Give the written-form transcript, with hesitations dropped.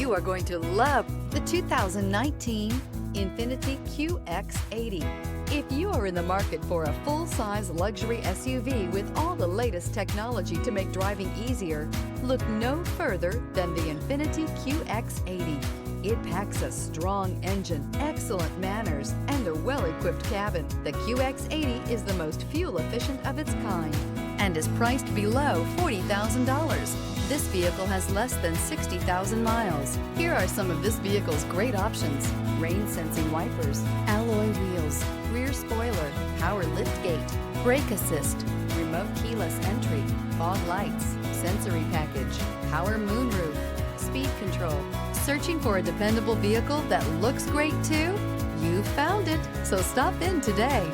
You are going to love the 2019 Infiniti Qx80. If you are in the market for a full-size luxury SUV with all the latest technology to make driving easier, look no further than the Infiniti Qx80. It packs a strong engine, excellent manners, and a well-equipped cabin. The Qx80 is the most fuel-efficient of its kind and is priced below $40,000. This vehicle has less than 60,000 miles. Here are some of this vehicle's great options: rain-sensing wipers, alloy wheels, rear spoiler, power liftgate, brake assist, remote keyless entry, fog lights, sensory package, power moonroof, speed control. Searching for a dependable vehicle that looks great too? You found it, so stop in today.